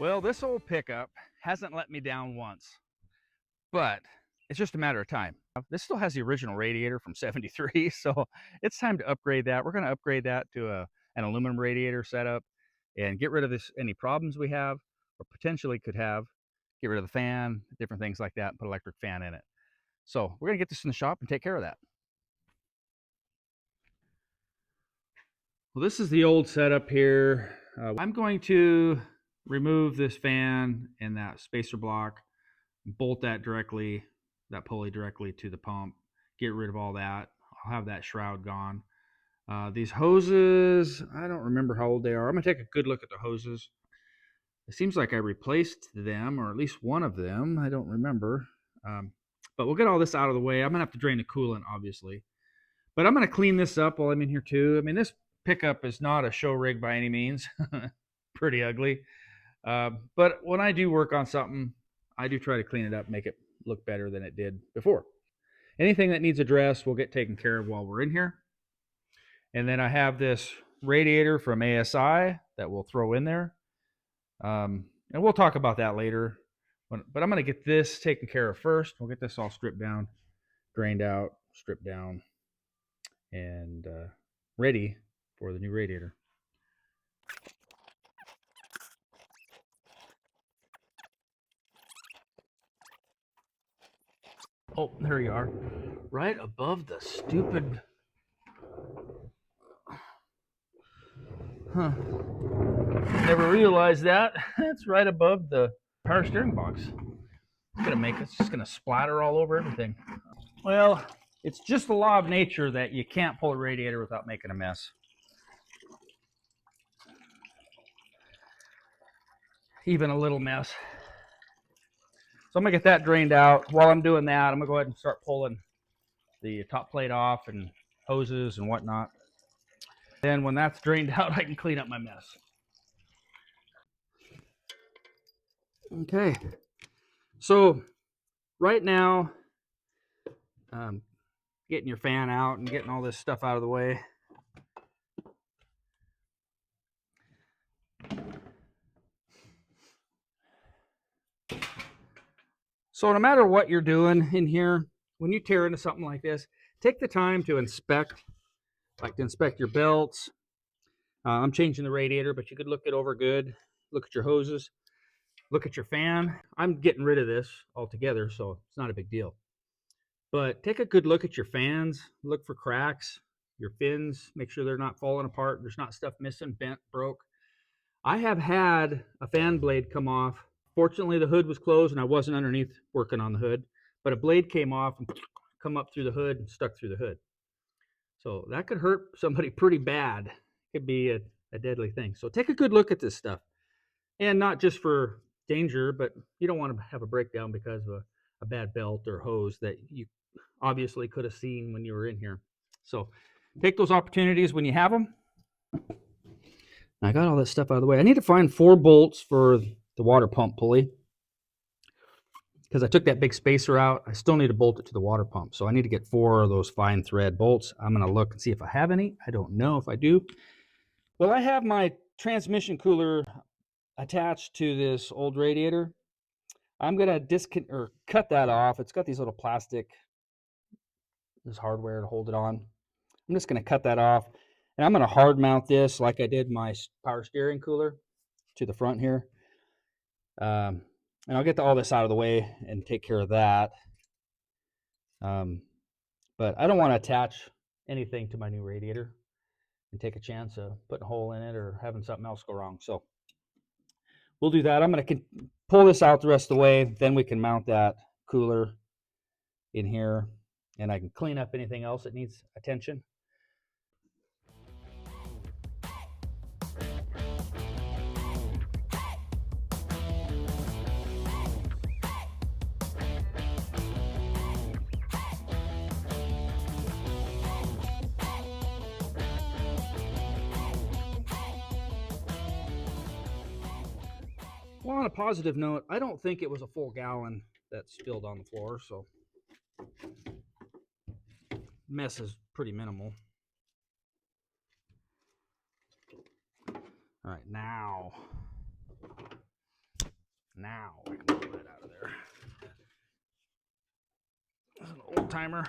Well, this old pickup hasn't let me down once, but it's just a matter of time. This still has the original radiator from '73, so it's time to upgrade that. We're going to upgrade that to an aluminum radiator setup and get rid of any problems we have or potentially could have. Get rid of the fan, different things like that, and put an electric fan in it. So we're going to get this in the shop and take care of that. Well, this is the old setup here. I'm going to remove this fan and that spacer block, bolt that pulley directly to the pump, get rid of all that. I'll have that shroud gone. These hoses, I don't remember how old they are. I'm gonna take a good look at the hoses. It seems like I replaced them, or at least one of them. I don't remember. But we'll get all this out of the way. I'm gonna have to drain the coolant, obviously. But I'm gonna clean this up while I'm in here too. I mean, this pickup is not a show rig by any means. Pretty ugly. But when I do work on something, I do try to clean it up, make it look better than it did before. Anything that needs addressed will get taken care of while we're in here. And then I have this radiator from ASI that we'll throw in there. And we'll talk about that later. But I'm going to get this taken care of first. We'll get this all stripped down, drained out, stripped down, and ready for the new radiator. Oh, there you are. Right above the stupid... Huh. Never realized that. It's right above the power steering box. It's just gonna splatter all over everything. Well, it's just the law of nature that you can't pull a radiator without making a mess. Even a little mess. So I'm gonna get that drained out. While I'm doing that, I'm gonna go ahead and start pulling the top plate off and hoses and whatnot. Then when that's drained out, I can clean up my mess. Okay, so right now, getting your fan out and getting all this stuff out of the way. So no matter what you're doing in here, when you tear into something like this, take the time to inspect your belts. I'm changing the radiator, but you could look it over good. Look at your hoses. Look at your fan. I'm getting rid of this altogether, so it's not a big deal. But take a good look at your fans. Look for cracks, your fins. Make sure they're not falling apart. There's not stuff missing, bent, broke. I have had a fan blade come off. Fortunately, the hood was closed and I wasn't underneath working on the hood. But a blade came off and come up through the hood and stuck through the hood. So that could hurt somebody pretty bad. It could be a deadly thing. So take a good look at this stuff. And not just for danger, but you don't want to have a breakdown because of a bad belt or hose that you obviously could have seen when you were in here. So take those opportunities when you have them. I got all that stuff out of the way. I need to find 4 bolts for the water pump pulley because I took that big spacer out. I still need to bolt it to the water pump. So I need to get 4 of those fine thread bolts. I'm going to look and see if I have any. I don't know if I do. Well, I have my transmission cooler attached to this old radiator. I'm going to cut that off. It's got these little plastic, this hardware to hold it on. I'm just going to cut that off. And I'm going to hard mount this like I did my power steering cooler to the front here. And I'll get all this out of the way and take care of that. But I don't want to attach anything to my new radiator and take a chance of putting a hole in it or having something else go wrong. So we'll do that. I'm going to pull this out the rest of the way. Then we can mount that cooler in here and I can clean up anything else that needs attention. Well, on a positive note, I don't think it was a full gallon that spilled on the floor, so mess is pretty minimal. All right, now now. I can pull that out of there. This is an old timer.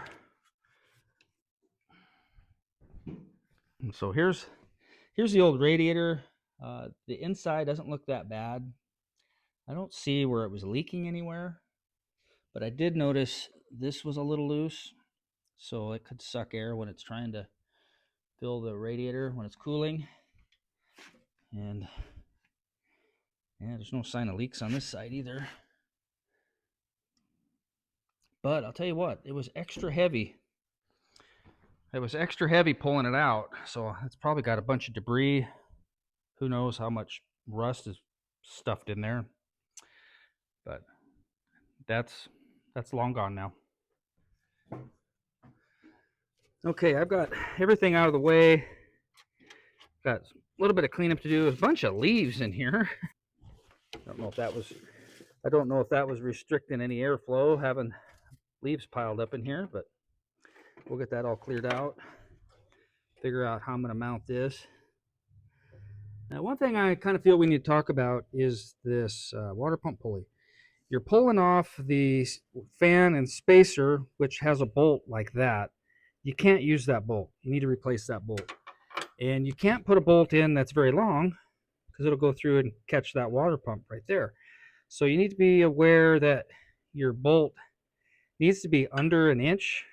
And so here's the old radiator. The inside doesn't look that bad. I don't see where it was leaking anywhere, but I did notice this was a little loose, so it could suck air when it's trying to fill the radiator when it's cooling. And yeah, there's no sign of leaks on this side either. But I'll tell you what, it was extra heavy. It was extra heavy pulling it out, so it's probably got a bunch of debris. Who knows how much rust is stuffed in there. But that's long gone now. Okay, I've got everything out of the way. Got a little bit of cleanup to do. There's a bunch of leaves in here. I don't know if that was restricting any airflow, having leaves piled up in here, but we'll get that all cleared out. Figure out how I'm going to mount this. Now, one thing I kind of feel we need to talk about is this water pump pulley. You're pulling off the fan and spacer, which has a bolt like that. You can't use that bolt. You need to replace that bolt. And you can't put a bolt in that's very long because it'll go through and catch that water pump right there. So you need to be aware that your bolt needs to be under an inch,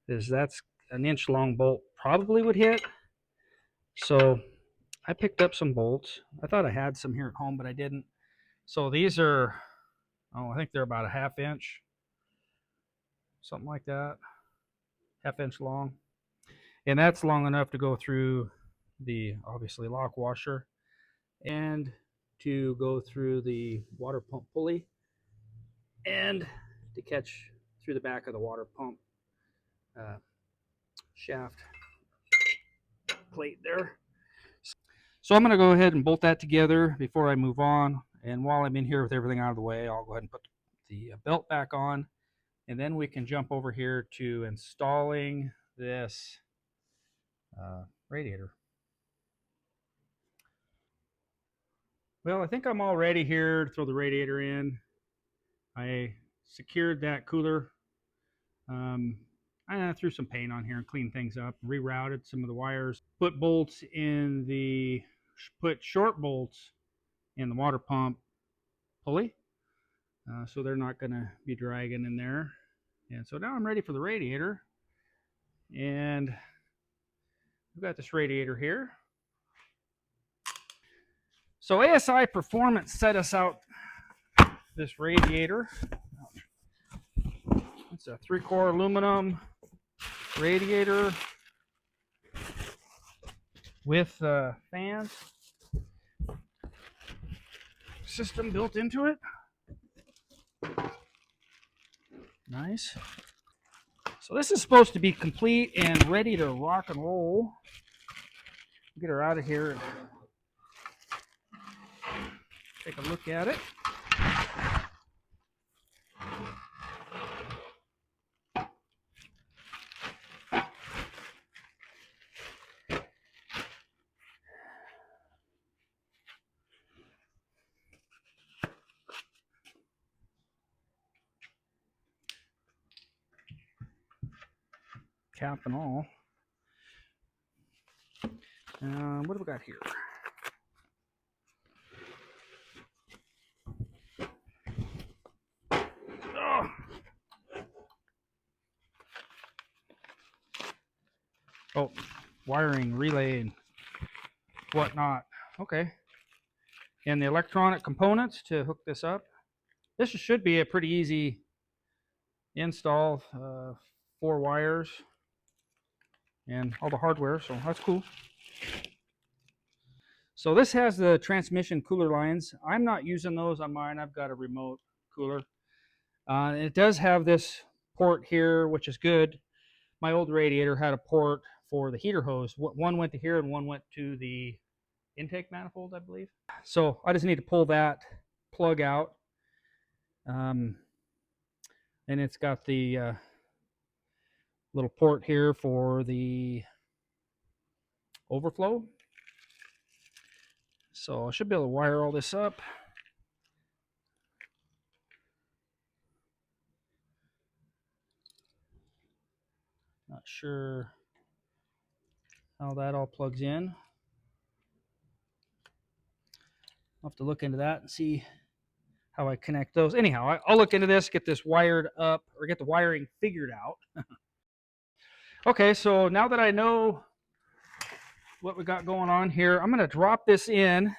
because that's an inch long bolt probably would hit. So I picked up some bolts. I thought I had some here at home, but I didn't. So these are, I think they're about a ½ inch, something like that, ½ inch long. And that's long enough to go through the, obviously, lock washer and to go through the water pump pulley and to catch through the back of the water pump shaft plate there. So I'm going to go ahead and bolt that together before I move on. And while I'm in here with everything out of the way, I'll go ahead and put the belt back on. And then we can jump over here to installing this radiator. Well, I think I'm all ready here to throw the radiator in. I secured that cooler. I threw some paint on here and cleaned things up, rerouted some of the wires, put short bolts in the water pump pulley, so they're not going to be dragging in there. And so now I'm ready for the radiator, and we've got this radiator here. So ASI Performance set us out this radiator. It's a 3-core aluminum radiator with fans system built into it. Nice. So this is supposed to be complete and ready to rock and roll. Get her out of here and take a look at it. Cap and all. What do we got here? Oh, wiring, relay, and whatnot. Okay. And the electronic components to hook this up. This should be a pretty easy install. 4 wires and all the hardware, so that's cool. So this has the transmission cooler lines. I'm not using those on mine. I've got a remote cooler. It does have this port here, which is good. My old radiator had a port for the heater hose. One went to here and one went to the intake manifold, I believe. So I just need to pull that plug out. And it's got the little port here for the overflow. So I should be able to wire all this up. Not sure how that all plugs in. I'll have to look into that and see how I connect those. Anyhow, I'll look into this, get this wired up, or get the wiring figured out. Okay, so now that I know what we got going on here, I'm going to drop this in.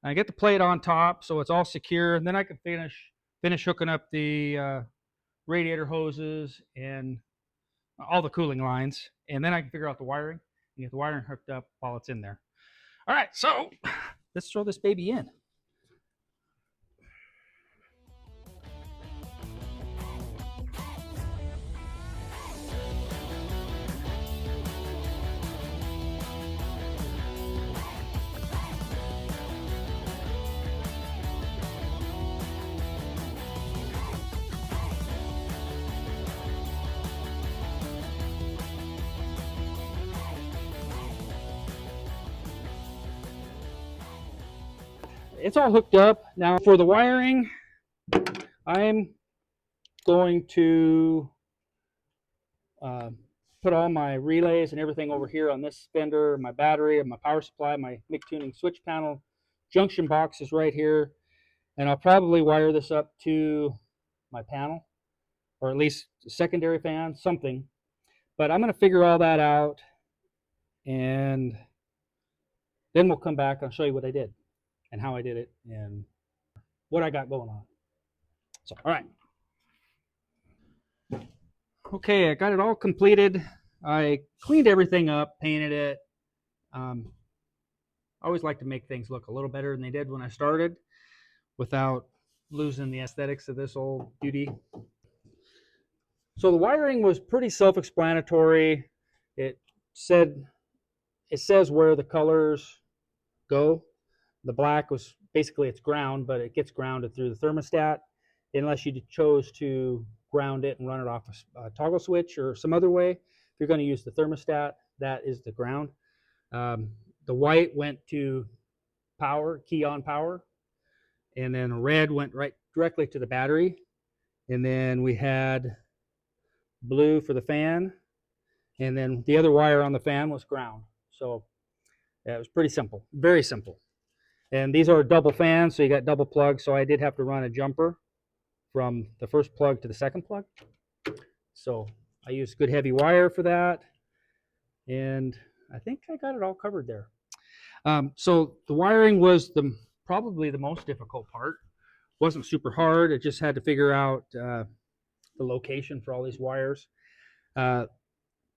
I get the plate on top so it's all secure, and then I can finish hooking up the radiator hoses and all the cooling lines, and then I can figure out the wiring and get the wiring hooked up while it's in there. All right, so let's throw this baby in. It's all hooked up. Now for the wiring, I'm going to put all my relays and everything over here on this fender, my battery, and my power supply, my MIG tuning switch panel. Junction box is right here. And I'll probably wire this up to my panel, or at least a secondary fan, something. But I'm going to figure all that out, and then we'll come back and show you what I did and how I did it and what I got going on. So, all right. Okay, I got it all completed. I cleaned everything up, painted it. I always like to make things look a little better than they did when I started without losing the aesthetics of this old beauty. So the wiring was pretty self-explanatory. It says where the colors go. The black was basically its ground, but it gets grounded through the thermostat unless you chose to ground it and run it off a toggle switch or some other way. If you're going to use the thermostat, that is the ground. The white went to power, key on power, and then red went right directly to the battery. And then we had blue for the fan, and then the other wire on the fan was ground. So yeah, it was pretty simple, very simple. And these are double fans, so you got double plugs. So I did have to run a jumper from the first plug to the second plug. So I used good heavy wire for that, and I think I got it all covered there. So the wiring was probably the most difficult part. It wasn't super hard. It just had to figure out the location for all these wires. Other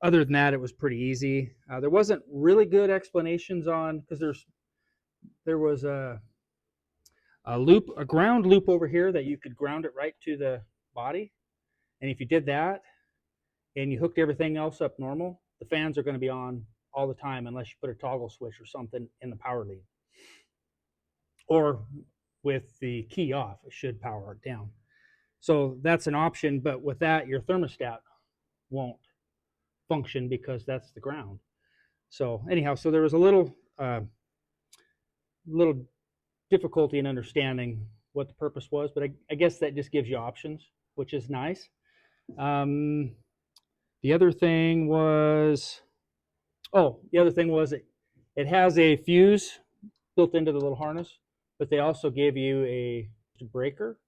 than that, it was pretty easy. There wasn't really good explanations on, because there was a ground loop over here that you could ground it right to the body. And if you did that and you hooked everything else up normal, the fans are going to be on all the time unless you put a toggle switch or something in the power lead. Or with the key off, it should power it down. So that's an option, but with that, your thermostat won't function because that's the ground. So anyhow, so there was a little difficulty in understanding what the purpose was, but I guess that just gives you options, which is nice. The other thing was, it has a fuse built into the little harness, but they also give you a breaker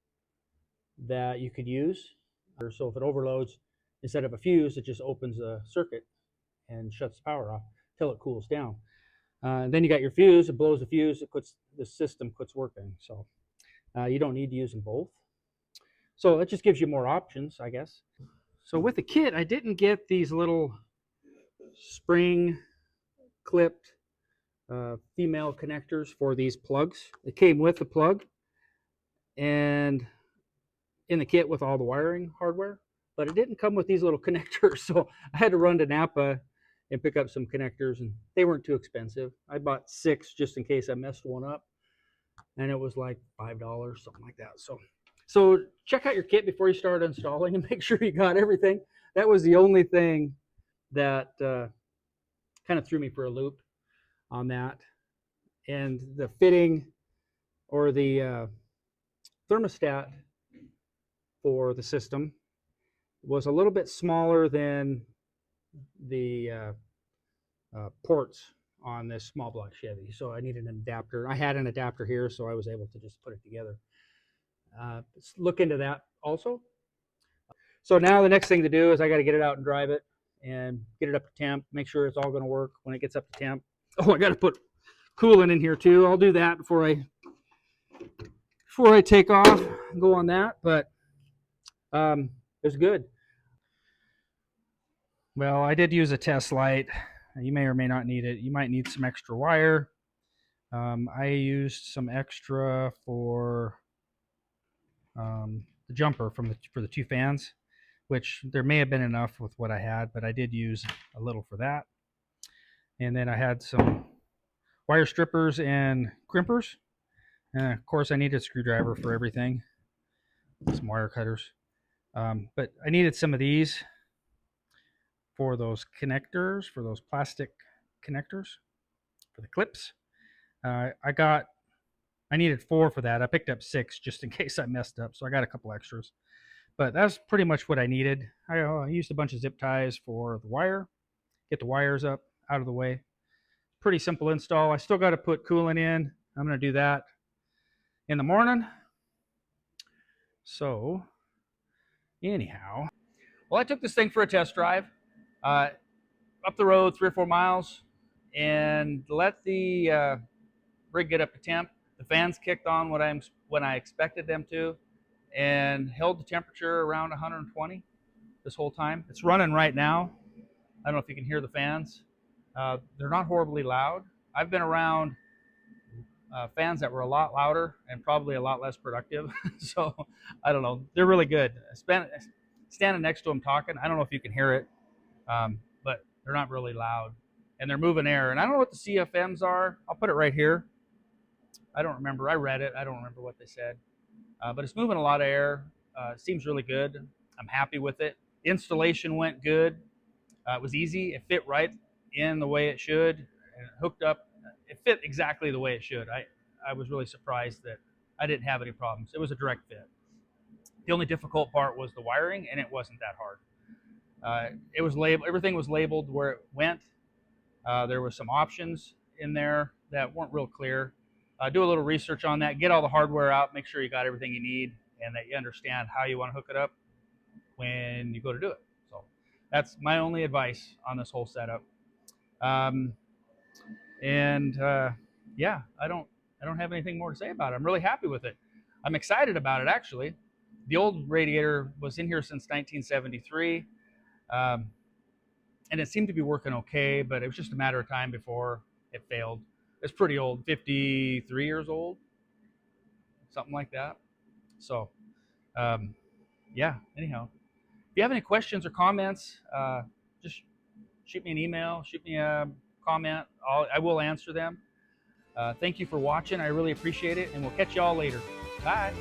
that you could use. So if it overloads, instead of a fuse, it just opens a circuit and shuts the power off till it cools down. Then you got your fuse, it blows the fuse, the system quits working. So you don't need to use them both. So it just gives you more options, I guess. So with the kit, I didn't get these little spring clipped female connectors for these plugs. It came with the plug and in the kit with all the wiring hardware, but it didn't come with these little connectors. So I had to run to Napa and pick up some connectors, and they weren't too expensive. I bought 6 just in case I messed one up, and it was like $5, something like that. So check out your kit before you start installing and make sure you got everything. That was the only thing that kind of threw me for a loop on that. And the fitting or the thermostat for the system was a little bit smaller than the ports on this small block Chevy. So I needed an adapter. I had an adapter here, so I was able to just put it together. Look into that also. So now the next thing to do is I got to get it out and drive it and get it up to temp, make sure it's all going to work when it gets up to temp. Oh, I got to put coolant in here too. I'll do that before I take off and go on that, but it's good. Well, I did use a test light. You may or may not need it. You might need some extra wire. I used some extra for the jumper for the two fans, which there may have been enough with what I had, but I did use a little for that. And then I had some wire strippers and crimpers. And of course, I needed a screwdriver for everything, some wire cutters. But I needed some of these for those connectors, for those plastic connectors, for the clips. I needed 4 for that. I picked up 6 just in case I messed up, so I got a couple extras. But that's pretty much what I needed. I used a bunch of zip ties for the wire, get the wires up out of the way. Pretty simple install. I still got to put coolant in. I'm going to do that in the morning. So anyhow, well, I took this thing for a test drive up the road 3 or 4 miles and let the rig get up to temp. The fans kicked on when I expected them to, and held the temperature around 120 this whole time. It's running right now. I don't know if you can hear the fans. They're not horribly loud. I've been around fans that were a lot louder and probably a lot less productive. So I don't know. They're really good. Standing next to them talking, I don't know if you can hear it, but they're not really loud. And they're moving air. And I don't know what the CFMs are. I'll put it right here. I don't remember. I read it. I don't remember what they said. But it's moving a lot of air. Seems really good. I'm happy with it. Installation went good. It was easy. It fit right in the way it should. And it hooked up. It fit exactly the way it should. I was really surprised that I didn't have any problems. It was a direct fit. The only difficult part was the wiring, and it wasn't that hard. It was labeled. Everything was labeled where it went. There were some options in there that weren't real clear. Do a little research on that. Get all the hardware out. Make sure you got everything you need and that you understand how you want to hook it up when you go to do it. So that's my only advice on this whole setup. Yeah, I don't have anything more to say about it. I'm really happy with it. I'm excited about it, actually. The old Radiator was in here since 1973, and it seemed to be working okay, but it was just a matter of time before it failed. It's pretty old, 53 years old, something like that. So, yeah, anyhow. If you have any questions or comments, just shoot me an email, shoot me a comment. I will answer them. Thank you for watching. I really appreciate it, and we'll catch you all later. Bye.